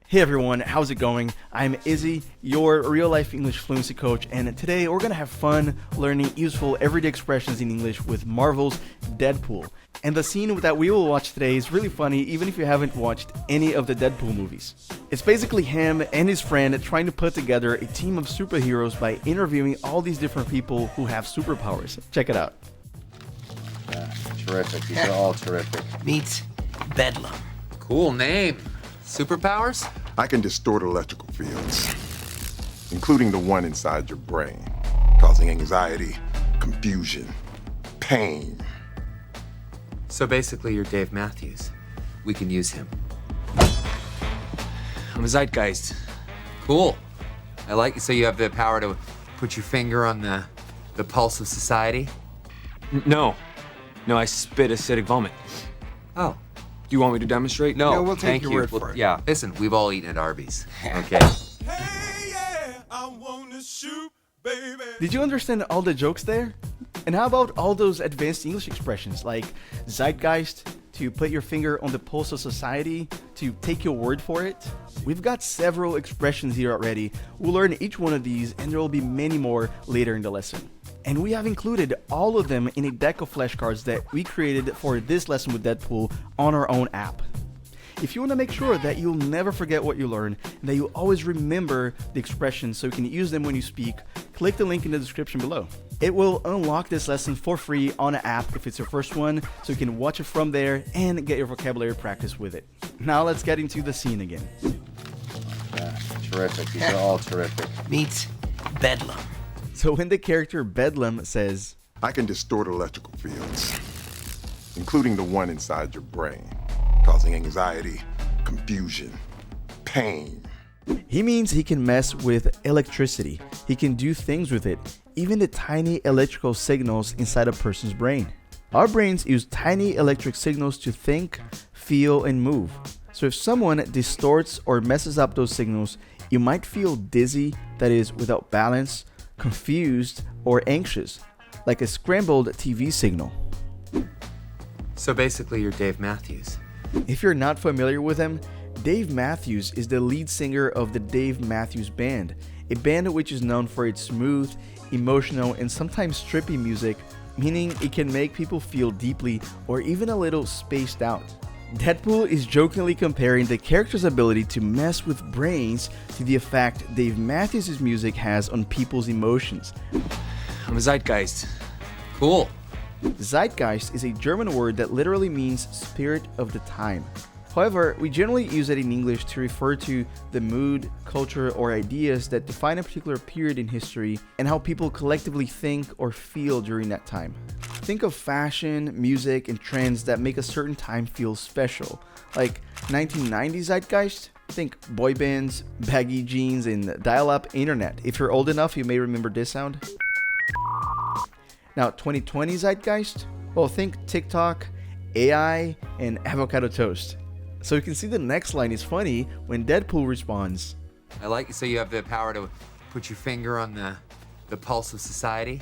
Hey everyone, how's it going? I'm Izzy, your real-life English fluency coach, and today we're gonna have fun learning useful everyday expressions in English with Marvel's Deadpool. And the scene that we will watch today is really funny even if you haven't watched any of the Deadpool movies. It's basically him and his friend trying to put together a team of superheroes by interviewing all these different people who have superpowers. Check it out. Terrific. These are all terrific. Meet Bedlam. Cool name. Superpowers? I can distort electrical fields, including the one inside your brain, causing anxiety, confusion, pain. So basically, you're Dave Matthews. We can use him. I'm a zeitgeist. Cool. I like it. So you have the power to put your finger on the pulse of society? No, I spit acidic vomit. Oh. Do you want me to demonstrate? No, Yeah, we'll take thank your you. word for it. Yeah, listen, we've all eaten at Arby's. Okay. Hey, yeah, I wanna shoot, baby. Did you understand all the jokes there? And how about all those advanced English expressions like zeitgeist, to put your finger on the pulse of society, to take your word for it? We've got several expressions here already. We'll learn each one of these and there will be many more later in the lesson. And we have included all of them in a deck of flashcards that we created for this lesson with Deadpool on our own app. If you want to make sure that you'll never forget what you learn and that you always remember the expressions so you can use them when you speak, click the link in the description below. It will unlock this lesson for free on an app if it's your first one, so you can watch it from there and get your vocabulary practice with it. Now let's get into the scene again. Terrific. These are all terrific. Meet Bedlam. So when the character Bedlam says, I can distort electrical fields, including the one inside your brain, causing anxiety, confusion, pain. he means he can mess with electricity. He can do things with it, even the tiny electrical signals inside a person's brain. Our brains use tiny electric signals to think, feel, and move. So if someone distorts or messes up those signals, you might feel dizzy, that is, without balance, confused, or anxious, like a scrambled TV signal. So basically, you're Dave Matthews. If you're not familiar with him, Dave Matthews is the lead singer of the Dave Matthews Band, a band which is known for its smooth, emotional, and sometimes trippy music, meaning it can make people feel deeply or even a little spaced out. Deadpool is jokingly comparing the character's ability to mess with brains to the effect Dave Matthews' music has on people's emotions. I'm a zeitgeist. Cool. Zeitgeist is a German word that literally means spirit of the time. However, we generally use it in English to refer to the mood, culture, or ideas that define a particular period in history and how people collectively think or feel during that time. Think of fashion, music, and trends that make a certain time feel special. Like 1990s zeitgeist, think boy bands, baggy jeans, and dial-up internet. If you're old enough, you may remember this sound. Now 2020 zeitgeist, well, think TikTok, AI, and avocado toast. So you can see the next line is funny when Deadpool responds, I like it. So you have the power to put your finger on the pulse of society?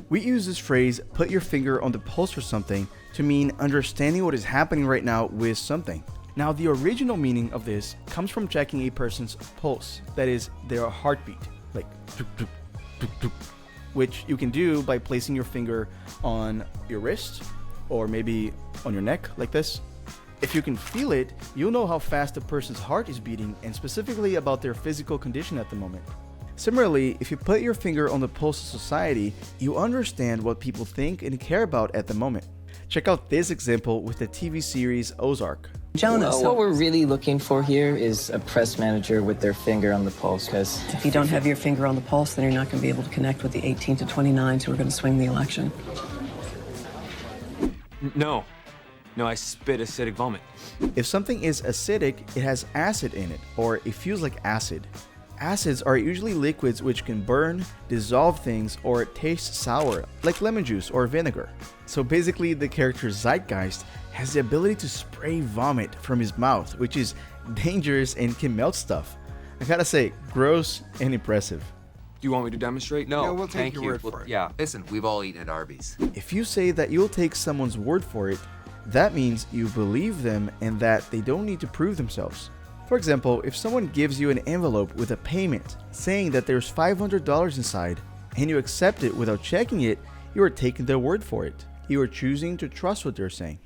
we use this phrase, put your finger on the pulse or something, to mean understanding what is happening right now with something. Now, the original meaning of this comes from checking a person's pulse, that is, their heartbeat, like doop, doop, doop, doop, which you can do by placing your finger on your wrist or maybe on your neck like this. If you can feel it, you'll know how fast a person's heart is beating and specifically about their physical condition at the moment. Similarly, if you put your finger on the pulse of society, you understand what people think and care about at the moment. Check out this example with the TV series Ozark. Jonas, what we're really looking for here is a press manager with their finger on the pulse, because If you don't have your finger on the pulse, then you're not going to be able to connect with the 18 to 29s who are going to swing the election. No, I spit acidic vomit. If something is acidic, it has acid in it, or it feels like acid. Acids are usually liquids which can burn, dissolve things, or taste sour, like lemon juice or vinegar. So basically, the character Zeitgeist has the ability to spray vomit from his mouth, which is dangerous and can melt stuff. I gotta say, gross and impressive. Do you want me to demonstrate? Yeah, No, we'll take thank your you. word for it. Yeah, listen, we've all eaten at Arby's. If you say that you'll take someone's word for it, that means you believe them and that they don't need to prove themselves. For example, if someone gives you an envelope with a payment saying that there's $500 inside and you accept it without checking it, you are taking their word for it. You are choosing to trust what they're saying.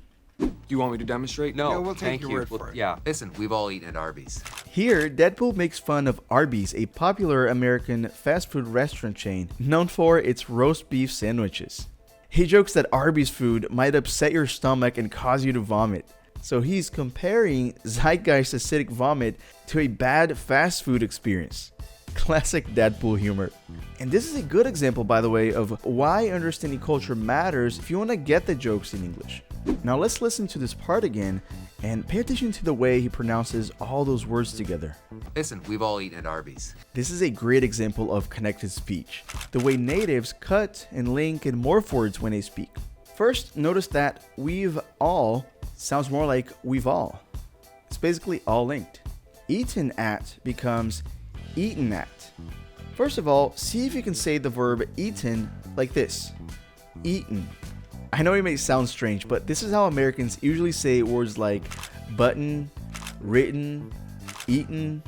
You want me to demonstrate? No, Yeah, we'll take thank your you. word for it. Yeah. Listen, we've all eaten at Arby's. Here, Deadpool makes fun of Arby's, a popular American fast food restaurant chain known for its roast beef sandwiches. He jokes that Arby's food might upset your stomach and cause you to vomit. So he's comparing Zeitgeist acidic vomit to a bad fast food experience. Classic Deadpool humor. And this is a good example, by the way, of why understanding culture matters if you want to get the jokes in English. Now let's listen to this part again and pay attention to the way he pronounces all those words together. Listen, we've all eaten at Arby's. This is a great example of connected speech, the way natives cut and link and morph words when they speak. First, notice that we've all sounds more like we've all. It's basically all linked. Eaten at becomes eaten at. First of all, see if you can say the verb eaten like this. Eaten. I know it may sound strange, but this is how Americans usually say words like button, written, eaten.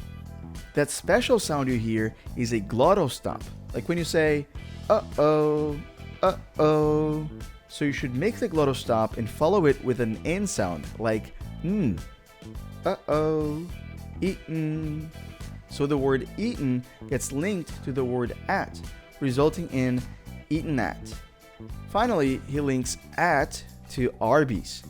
That special sound you hear is a glottal stop, like when you say, uh-oh, uh-oh. So you should make the glottal stop and follow it with an N sound, like uh-oh, eaten. So the word eaten gets linked to the word at, resulting in eaten at. Finally, he links at to Arby's.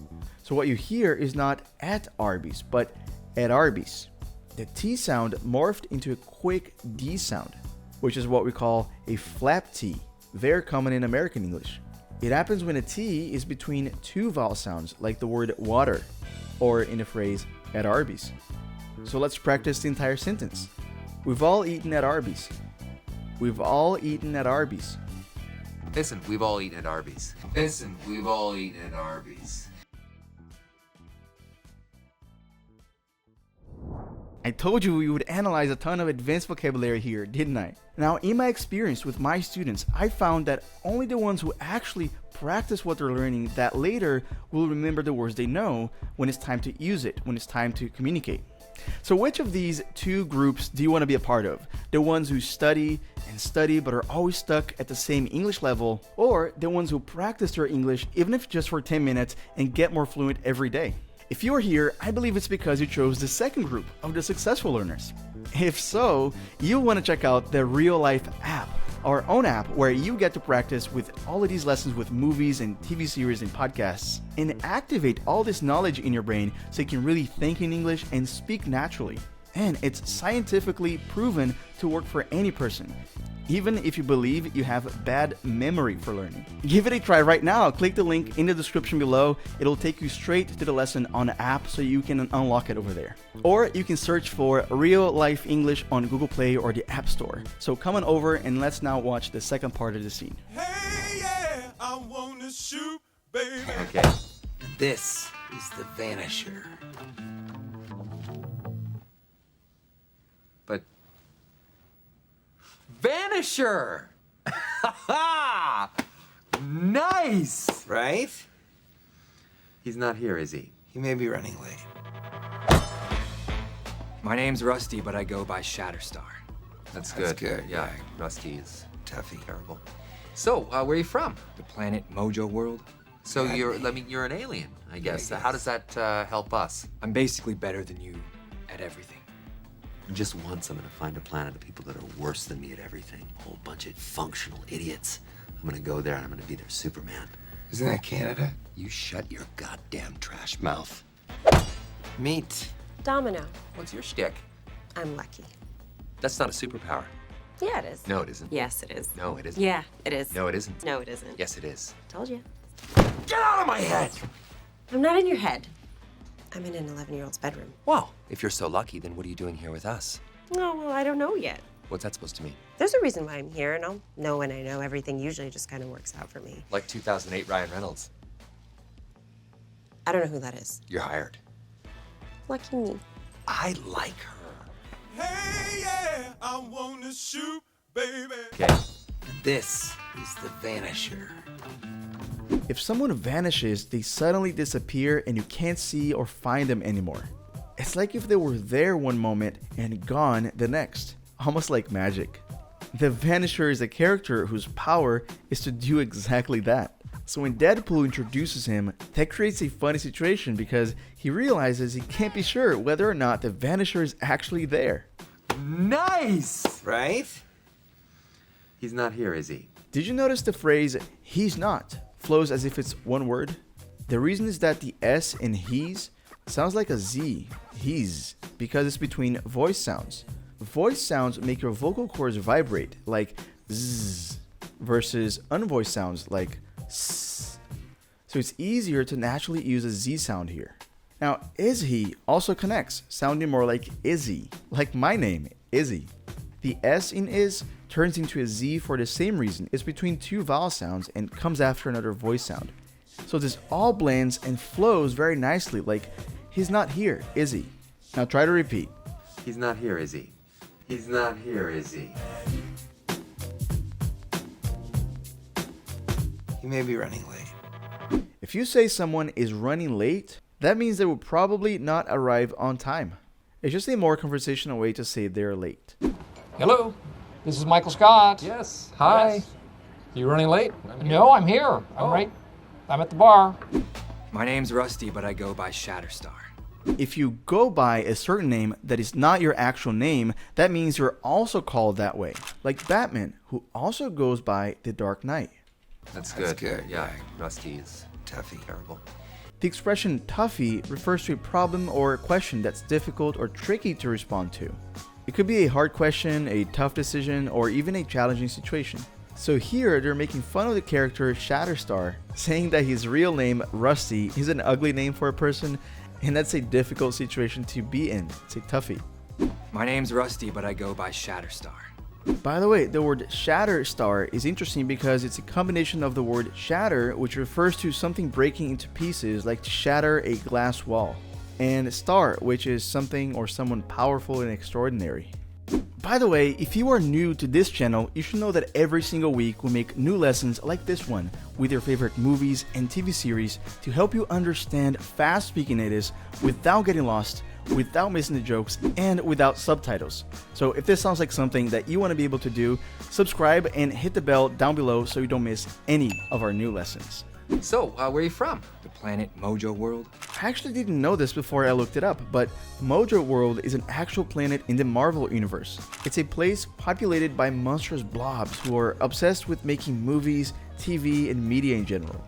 So what you hear is not at Arby's, but at Arby's. The T sound morphed into a quick D sound, which is what we call a flap T, very common in American English. It happens when a T is between two vowel sounds, like the word water, or in the phrase at Arby's. So let's practice the entire sentence. We've all eaten at Arby's. We've all eaten at Arby's. Listen, we've all eaten at Arby's. Listen, we've all eaten at Arby's. I told you we would analyze a ton of advanced vocabulary here, didn't I? Now, in my experience with my students, I found that only the ones who actually practice what they're learning that later will remember the words they know when it's time to use it, when it's time to communicate. So which of these two groups do you want to be a part of? The ones who study and study but are always stuck at the same English level, or the ones who practice their English even if just for 10 minutes and get more fluent every day? If you're here, I believe it's because you chose the second group of the successful learners. If so, you'll want to check out the Real Life app, our own app where you get to practice with all of these lessons with movies and TV series and podcasts, and activate all this knowledge in your brain so you can really think in English and speak naturally. And it's scientifically proven to work for any person, even if you believe you have bad memory for learning. Give it a try right now. Click the link in the description below. It'll take you straight to the lesson on the app so you can unlock it over there. Or you can search for Real Life English on Google Play or the App Store. So come on over and let's now watch the second part of the scene. Hey, yeah, I wanna shoot, baby. Okay. This is the Vanisher. But Vanisher! Nice! Right? He's not here, is he? He may be running late. My name's Rusty, but I go by Shatterstar. That's That's good. good, Yeah, yeah. Rusty is Tuffy. terrible. So, where are you from? The planet Mojo World. So Yeah, you're an alien, I guess. I How guess. does that help us? I'm basically better than you at everything. Just once, I'm gonna find a planet of people that are worse than me at everything. A whole bunch of functional idiots. I'm gonna go there and I'm gonna be their Superman. Isn't that Canada? You shut your goddamn trash mouth. Meet. Domino. What's your shtick? I'm lucky. That's not a superpower. Yeah, it is. No, it isn't. Yes, it is. No, it isn't. Yeah, it is. No, it isn't. No, it isn't. Yes, it is. Told you. Get out of my head! I'm not in your head. I'm in an 11-year-old's bedroom. Well, if you're so lucky, then what are you doing here with us? Oh, well, I don't know yet. What's that supposed to mean? There's a reason why I'm here, and I'll know when I know. Everything usually just kind of works out for me. Like 2008 Ryan Reynolds. I don't know who that is. You're hired. Lucky me. I like her. Hey, yeah, I wanna shoot, baby. Okay. This is the Vanisher. If someone vanishes, they suddenly disappear and you can't see or find them anymore. It's It's like if they were there one moment and gone the next, almost like magic. The Vanisher is a character whose power is to do exactly that. So when Deadpool introduces him, that creates a funny situation because he realizes he can't be sure whether or not the Vanisher is actually there. Nice! Right? He's not here, is he? Did you notice the phrase, he's not, flows as if it's one word? The reason is that the S in he's sounds like a Z, he's, because it's between voice sounds. Voice sounds make your vocal cords vibrate, like zzz, versus unvoiced sounds like s. So it's easier to naturally use a Z sound here. Now, is he also connects, sounding more like Izzy, like my name, Izzy. The S in is turns into a Z for the same reason. It's between two vowel sounds and comes after another voice sound. So this all blends and flows very nicely, like he's not here, is he? Now try to repeat. He's not here, is he? He's not here, is he? He may be running late. If you say someone is running late, that means they will probably not arrive on time. It's just a more conversational way to say they're late. Hello, this is Michael Scott. Yes. Hi. Yes. You running late? No, I'm here. I'm at the bar. My name's Rusty, but I go by Shatterstar. If you go by a certain name that is not your actual name, that means you're also called that way. Like Batman, who also goes by the Dark Knight. That's good. Yeah, Rusty is Tuffy. terrible. The expression toughy refers to a problem or a question that's difficult or tricky to respond to. It could be a hard question, a tough decision, or even a challenging situation. So here they're making fun of the character Shatterstar, saying that his real name, Rusty, is an ugly name for a person, and that's a difficult situation to be in. It's a toughie. My name's Rusty, but I go by Shatterstar. By the way, the word Shatterstar is interesting because it's a combination of the word shatter, which refers to something breaking into pieces, like to shatter a glass wall, and star, which is something or someone powerful and extraordinary. By the way, if you are new to this channel, you should know that every single week we make new lessons like this one with your favorite movies and TV series to help you understand fast-speaking natives without getting lost, without missing the jokes, and without subtitles. So if this sounds like something that you want to be able to do, subscribe and hit the bell down below so you don't miss any of our new lessons. So, where are you from? The planet Mojo World? I actually didn't know this before I looked it up, but Mojo World is an actual planet in the Marvel universe. It's a place populated by monstrous blobs who are obsessed with making movies, TV, and media in general.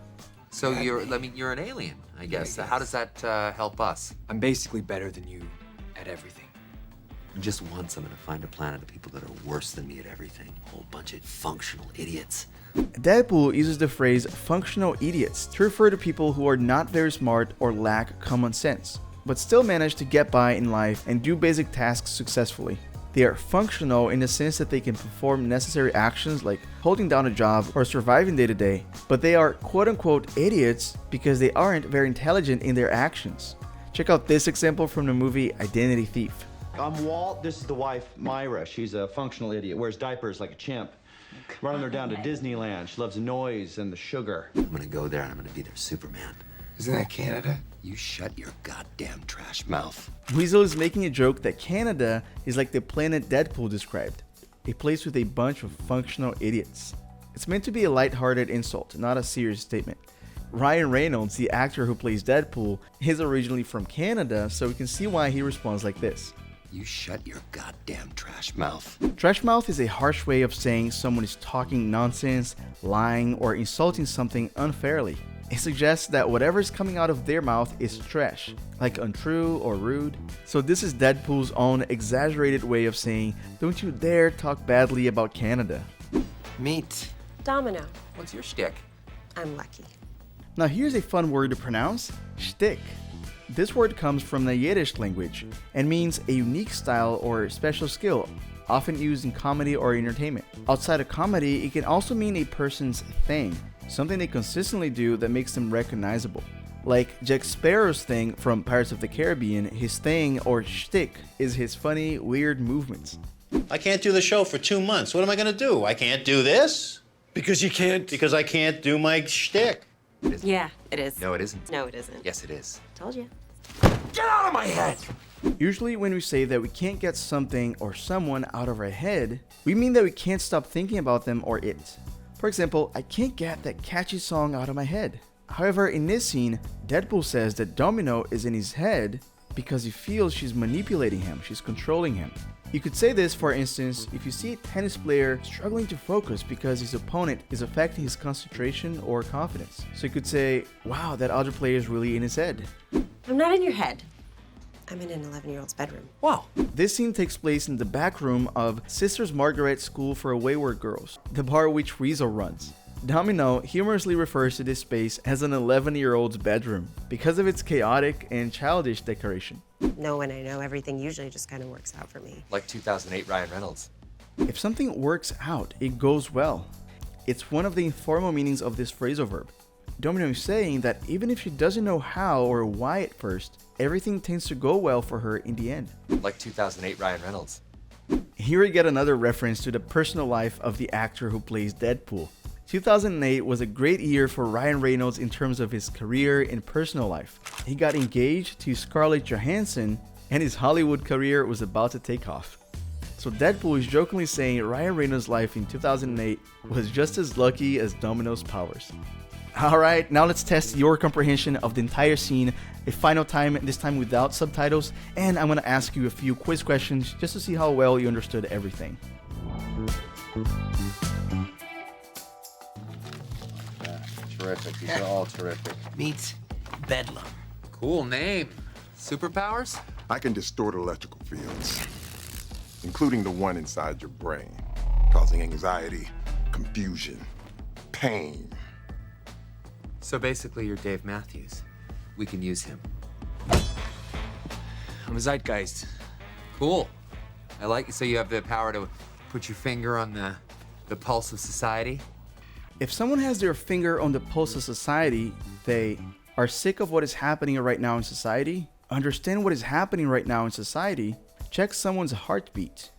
So you're an alien, I guess. How does that help us? I'm basically better than you at everything. Just once I'm gonna find a planet of people that are worse than me at everything. A whole bunch of functional idiots. Deadpool uses the phrase functional idiots to refer to people who are not very smart or lack common sense, but still manage to get by in life and do basic tasks successfully. They are functional in the sense that they can perform necessary actions like holding down a job or surviving day to day, but they are quote-unquote idiots because they aren't very intelligent in their actions. Check out this example from the movie Identity Thief. I'm Walt, this is the wife, Myra. She's a functional idiot, wears diapers like a chimp. Running her down to Disneyland. She loves noise and the sugar. I'm gonna go there and I'm gonna be their Superman. Isn't that Canada? You shut your goddamn trash mouth. Weasel is making a joke that Canada is like the planet Deadpool described, a place with a bunch of functional idiots. It's meant to be a lighthearted insult, not a serious statement. Ryan Reynolds, the actor who plays Deadpool, is originally from Canada, so we can see why he responds like this. You shut your goddamn trash mouth. Trash mouth is a harsh way of saying someone is talking nonsense, lying, or insulting something unfairly. It suggests that whatever is coming out of their mouth is trash, like untrue or rude. So this is Deadpool's own exaggerated way of saying, don't you dare talk badly about Canada. Meet. Domino. What's your shtick? I'm lucky. Now here's a fun word to pronounce, shtick. This word comes from the Yiddish language and means a unique style or special skill, often used in comedy or entertainment. Outside of comedy, it can also mean a person's thing, something they consistently do that makes them recognizable. Like Jack Sparrow's thing from Pirates of the Caribbean, his thing or shtick is his funny, weird movements. I can't do the show for 2 months. What am I gonna do? I can't do this? Because you can't. Because I can't do my shtick. Yeah, it is. No, it isn't. No, it isn't. Yes, it is. Told you. Get out of my head! Usually when we say that we can't get something or someone out of our head, we mean that we can't stop thinking about them or it. For example, I can't get that catchy song out of my head. However, in this scene, Deadpool says that Domino is in his head because he feels she's manipulating him, she's controlling him. You could say this, for instance, if you see a tennis player struggling to focus because his opponent is affecting his concentration or confidence. So you could say, wow, that other player is really in his head. I'm not in your head. I'm in an 11-year-old's bedroom. Wow. This scene takes place in the back room of Sisters Margaret's School for Wayward Girls, the bar which Rizzo runs. Domino humorously refers to this space as an 11-year-old's bedroom because of its chaotic and childish decoration. No, when I know everything usually just kind of works out for me. Like 2008 Ryan Reynolds. If something works out, it goes well. It's one of the informal meanings of this phrasal verb. Domino is saying that even if she doesn't know how or why at first, everything tends to go well for her in the end. Like 2008 Ryan Reynolds. Here we get another reference to the personal life of the actor who plays Deadpool. 2008 was a great year for Ryan Reynolds in terms of his career and personal life. He got engaged to Scarlett Johansson and his Hollywood career was about to take off. So Deadpool is jokingly saying Ryan Reynolds' life in 2008 was just as lucky as Domino's powers. Alright, now let's test your comprehension of the entire scene a final time, this time without subtitles, and I'm gonna ask you a few quiz questions just to see how well you understood everything. Terrific. These are all terrific. Meet Bedlam. Cool name. Superpowers? I can distort electrical fields, including the one inside your brain, causing anxiety, confusion, pain. So basically, you're Dave Matthews. We can use him. I'm a zeitgeist. Cool. I like it. So you have the power to put your finger on the pulse of society? If someone has their finger on the pulse of society, they are sick of what is happening right now in society, understand what is happening right now in society, check someone's heartbeat.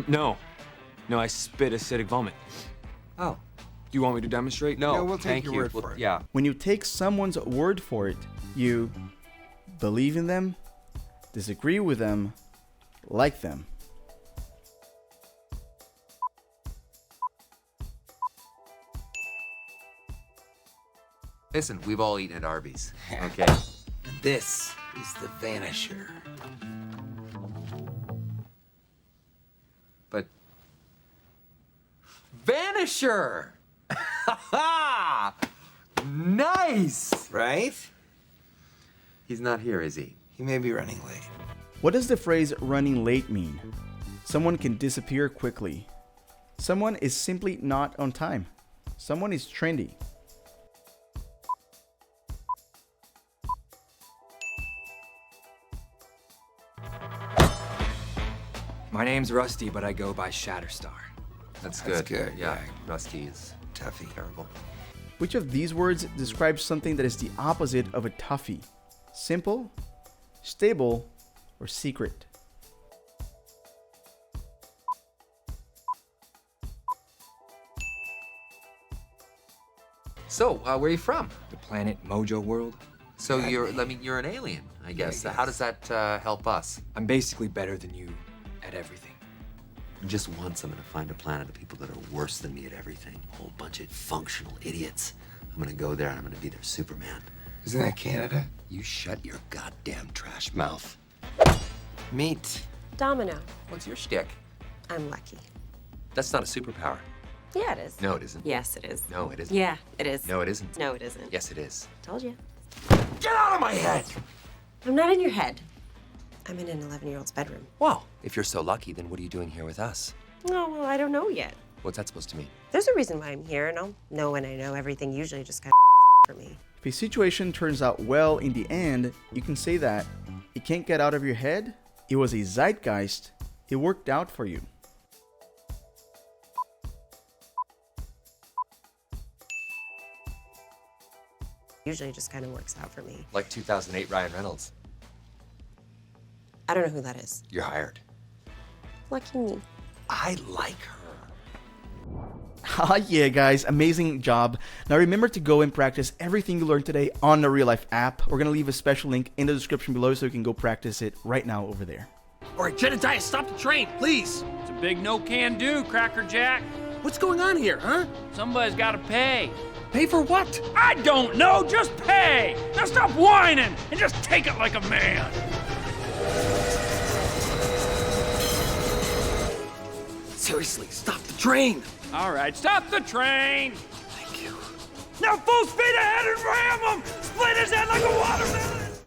No, I spit acidic vomit. Oh. Do you want me to demonstrate? No, No, we'll take thank your you. word for it. Yeah. When you take someone's word for it, you believe in them, disagree with them, like them. Listen, we've all eaten at Arby's, okay? This is the Vanisher. But... Vanisher! Nice! Right? He's not here, is he? He may be running late. What does the phrase running late mean? Someone can disappear quickly. Someone is simply not on time. Someone is trendy. My name's Rusty, but I go by Shatterstar. That's good. That's good, Yeah, yeah. Rusty is Tuffy. terrible. Which of these words describes something that is the opposite of a toughie? Simple, stable, or secret? So, where are you from? The planet Mojo World? So you're an alien, I guess. Yeah, I How does that help us? I'm basically better than you at everything. Just once, I'm gonna find a planet of people that are worse than me at everything. A whole bunch of functional idiots. I'm gonna go there and I'm gonna be their Superman. Isn't that Canada? You shut your goddamn trash mouth. Meet. Domino. What's your shtick? I'm lucky. That's not a superpower. Yeah, it is. No, it isn't. Yes, it is. No, it isn't. Yeah, it is. No, it isn't. No, it isn't. Yes, it is. Told you. Get out of my head! I'm not in your head. I'm in an 11-year-old's bedroom. Well, if you're so lucky, then what are you doing here with us? No, well, I don't know yet. What's that supposed to mean? There's a reason why I'm here, and I'll know when I know everything usually just kind of for me. If a situation turns out well in the end, you can say that it can't get out of your head, it was a zeitgeist, it worked out for you. Usually just kind of works out for me. Like 2008 Ryan Reynolds. I don't know who that is. You're hired. Lucky me. I like her. Ah, yeah, guys, amazing job. Now remember to go and practice everything you learned today on the Real Life app. We're gonna leave a special link in the description below so you can go practice it right now over there. All right, Jedediah, stop the train, please. It's a big no-can-do, Cracker Jack. What's going on here, huh? Somebody's gotta pay. Pay for what? I don't know, just pay! Now stop whining and just take it like a man. Seriously, stop the train. All right, stop the train. Thank you. Now full speed ahead and ram him! Split his head like a watermelon!